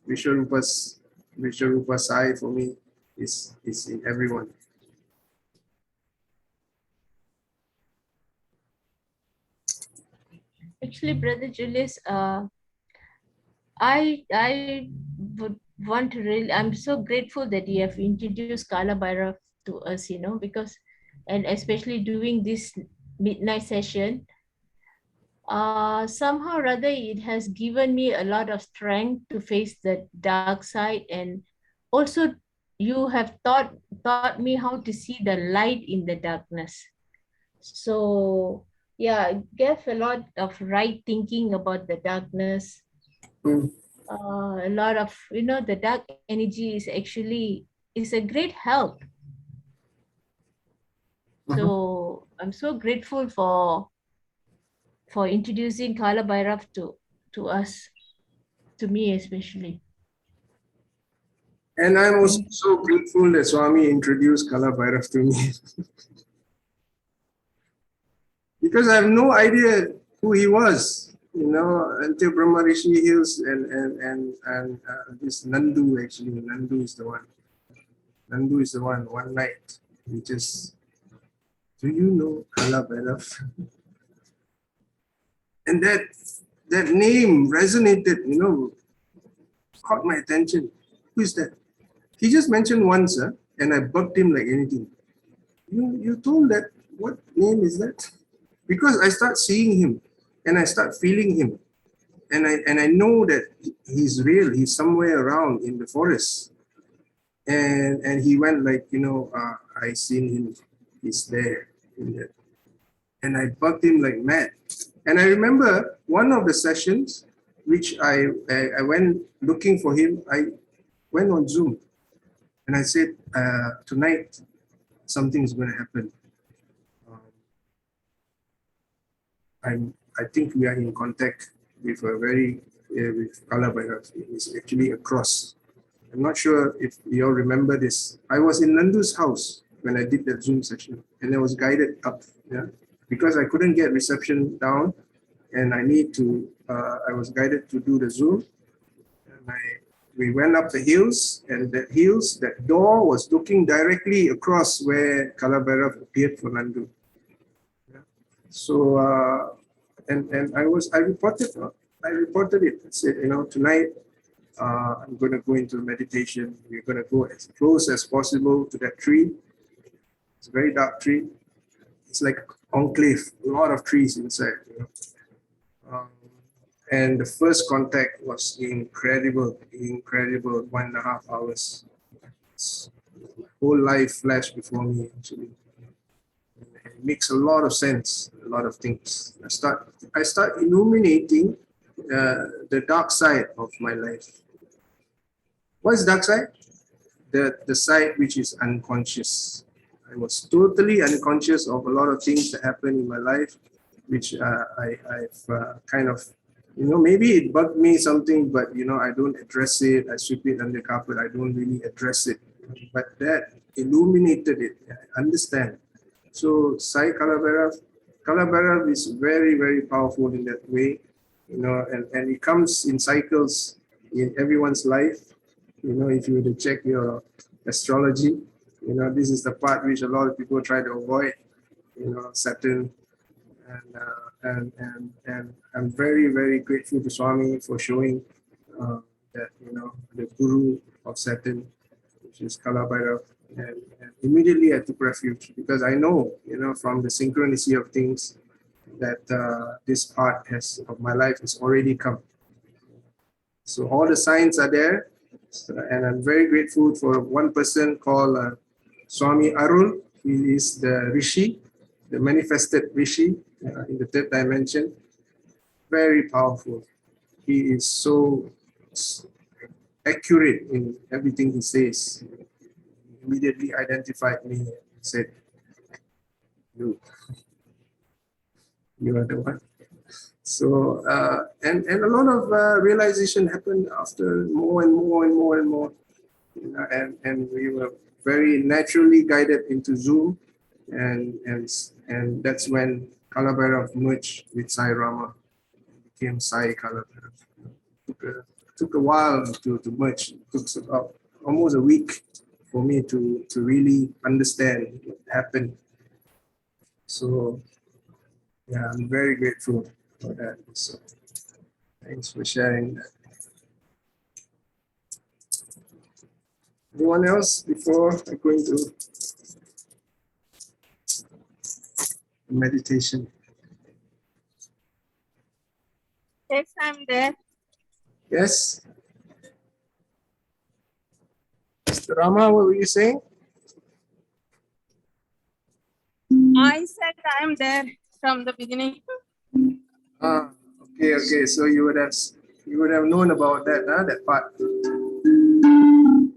Vishwarupa Sai for me is in everyone. Actually, Brother Julius, I would want to really, I'm so grateful that you have introduced Kala Bhairav to us, because, and especially doing this midnight session, somehow or other it has given me a lot of strength to face the dark side, and also you have taught me how to see the light in the darkness. So yeah, it gave a lot of right thinking about the darkness. Mm. A lot of the dark energy is a great help. So I'm so grateful for introducing Kala Bhairav to us, to me especially. And I'm also so grateful that Swami introduced Kala Bhairav to me. Because I have no idea who he was, until Brahma Rishi Hills and this Nandu, actually. Nandu is the one. Nandu is the one. One night, he just, do you know Kala Bhairav? And that name resonated, caught my attention. Who is that? He just mentioned once, and I bugged him like anything. You told that, what name is that? Because I start seeing him and I start feeling him. And I know that he's real, he's somewhere around in the forest. And he went like, I seen him, he's there. And I bugged him like mad. And I remember one of the sessions, which I went looking for him, I went on Zoom. And I said, tonight, something's going to happen. I think we are in contact with with Kala Bhairav. It's actually a cross. I'm not sure if you all remember this. I was in Nandu's house when I did that Zoom session, and I was guided up, because I couldn't get reception down, and I was guided to do the Zoom. And we went up the hills, and that door was looking directly across where Kala Bhairav appeared for Nandu. So and I reported it. I said, tonight I'm going to go into meditation. We're going to go as close as possible to that tree. It's a very dark tree. It's like enclave, a lot of trees inside. And the first contact was incredible, 1.5 hours. My whole life flashed before me, actually. It makes a lot of sense, a lot of things. I start illuminating the dark side of my life. What is dark side? The side which is unconscious. I was totally unconscious of a lot of things that happened in my life, which I've kind of, maybe it bugged me something, but I don't address it. I sweep it under the carpet. I don't really address it. But that illuminated it. I understand. So Sai Kala Bhairav is very, very powerful in that way, and it comes in cycles in everyone's life. If you were to check your astrology, this is the part which a lot of people try to avoid, Saturn. And I'm very, very grateful to Swami for showing that, the guru of Saturn, which is Kala Bhairav. And immediately I took refuge, because I know, from the synchronicity of things, that this part of my life has already come. So all the signs are there, and I'm very grateful for one person called Swami Arul. He is the Rishi, the manifested Rishi in the third dimension. Very powerful. He is so accurate in everything he says. Immediately identified me and said, you are the one. So, and a lot of realization happened after more and more. and we were very naturally guided into Zoom, and that's when Kalabhairav merged with Sai Rama, became Sai Kalabhairav. Took a while to merge. It took about almost a week for me to really understand what happened. So yeah, I'm very grateful for that. So thanks for sharing that. Anyone else before I go into meditation? Yes, I'm there. Yes? Mr. Rama, what were you saying? I said I'm there from the beginning. Ah, okay. So you would have known about that, huh? That part.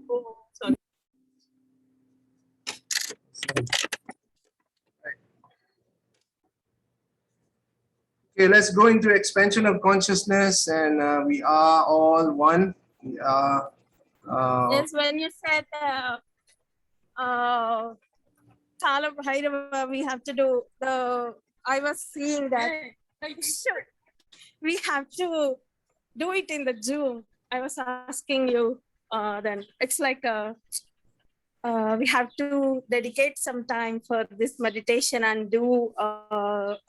Oh, sorry. Okay, let's go into expansion of consciousness, and we are all one. We are. Yes, when you said Kala Bhairava, we have to do the. I was seeing that. Sure. We have to do it in the Zoom. I was asking you then. It's like we have to dedicate some time for this meditation and do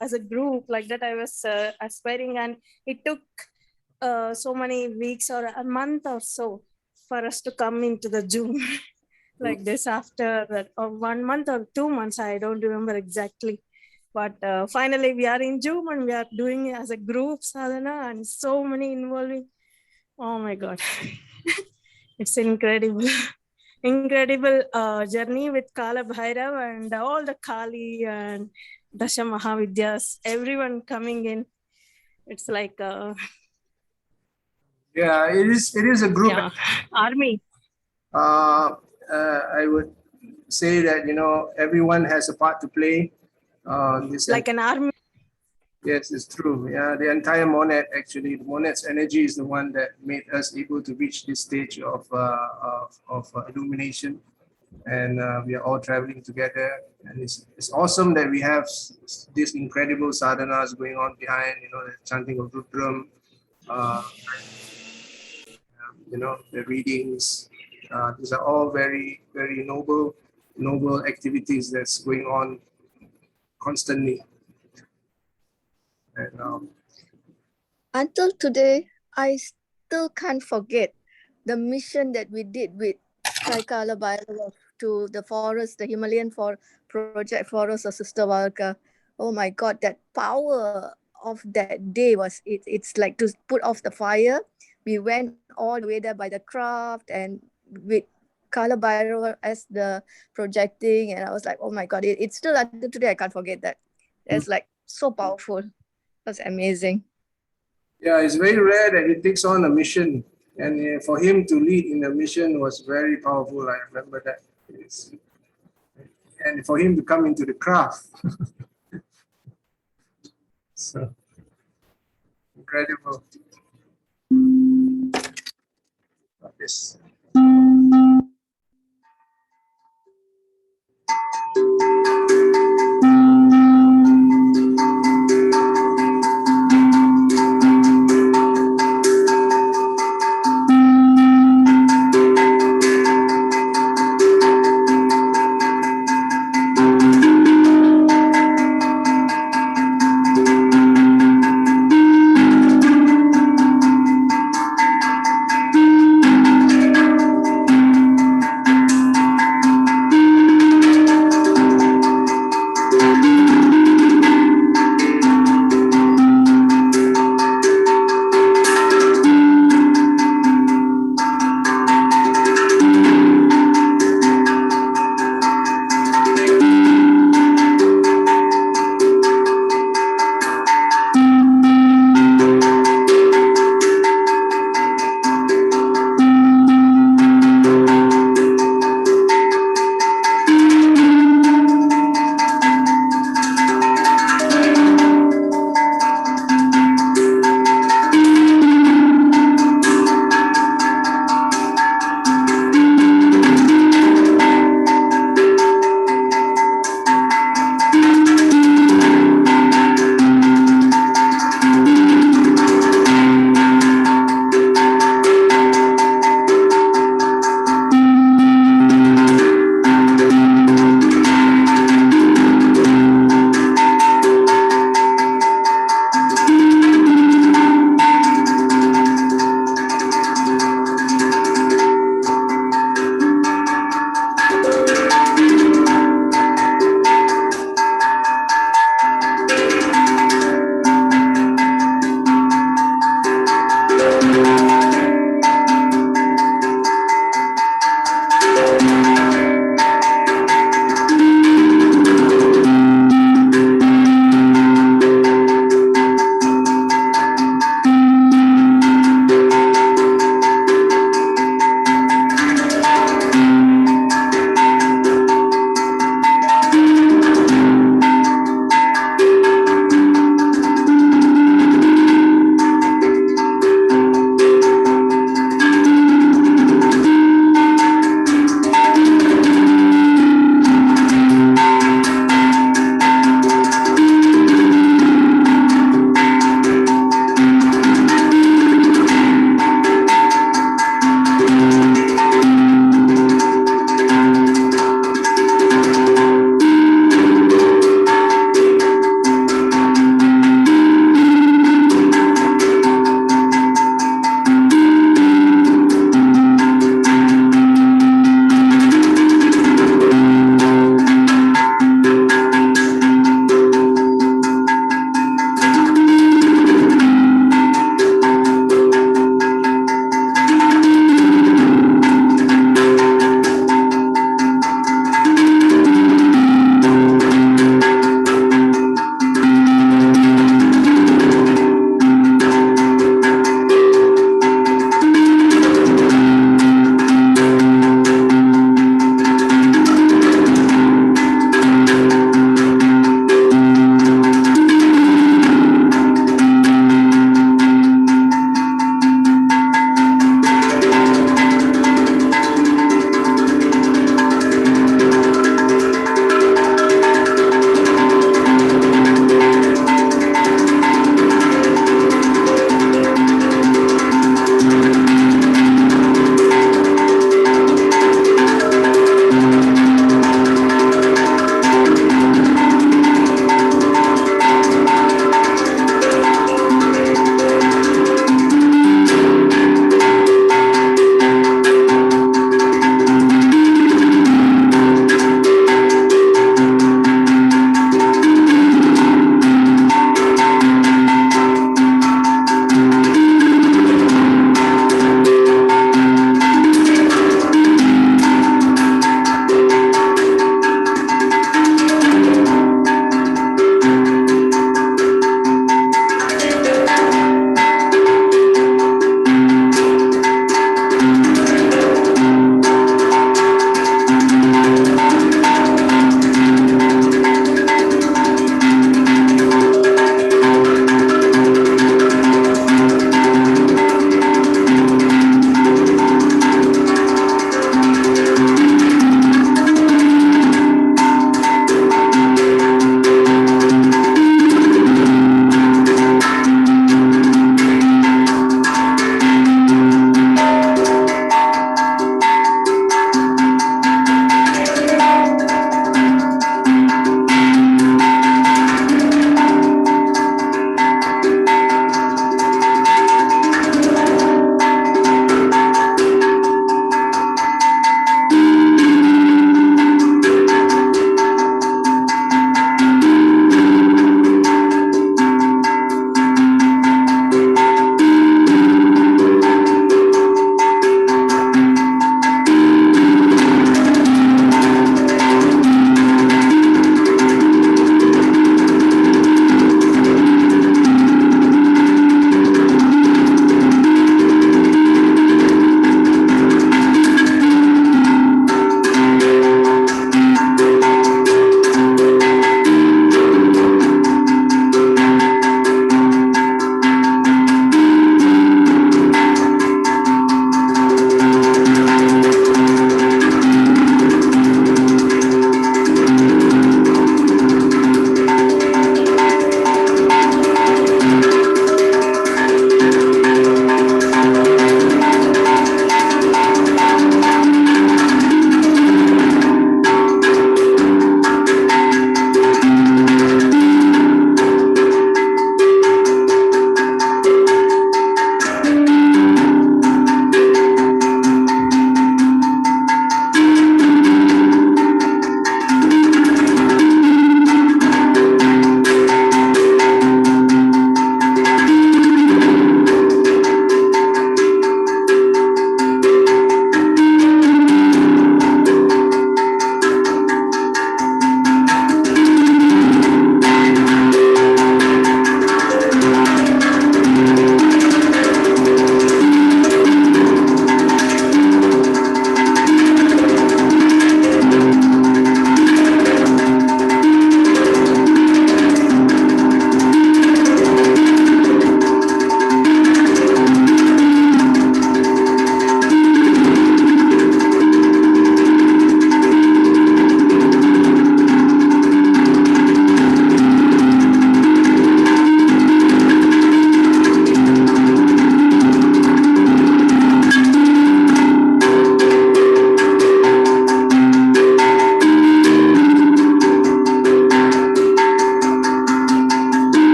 as a group like that. I was aspiring, and it took so many weeks or a month or so for us to come into the Zoom like this after that, or 1 month or 2 months. I don't remember exactly. But finally, we are in Zoom and we are doing it as a group sadhana, and so many involving. Oh my God. It's incredible. Incredible journey with Kala Bhairav and all the Kali and Dasha Mahavidyas, everyone coming in. It's like Yeah, it is a group. yeah, army. I would say that everyone has a part to play. This Like an army. Yes, it's true. Yeah, the entire monad, actually, the monad's energy is the one that made us able to reach this stage of illumination, and we are all traveling together. And it's awesome that we have these incredible sadhanas going on behind. The chanting of Rudram, the readings. These are all very, very noble activities that's going on constantly. And Until today, I still can't forget the mission that we did with Saikala Bhairava to the forest, the Himalayan project forest of Sister Valka. Oh my God, that power of that day was it's like to put off the fire. We went all the way there by the craft and with Kala Bhairava as the projecting, and I was like, oh my God, it's still until today I can't forget that. It's like so powerful. That's amazing. Yeah, it's very rare that he takes on a mission, and for him to lead in the mission was very powerful. I remember that. And for him to come into the craft, so incredible. Yes.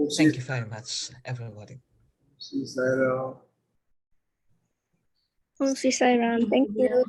Thank you very much, everybody. Om Sri Sai Ram. Thank you.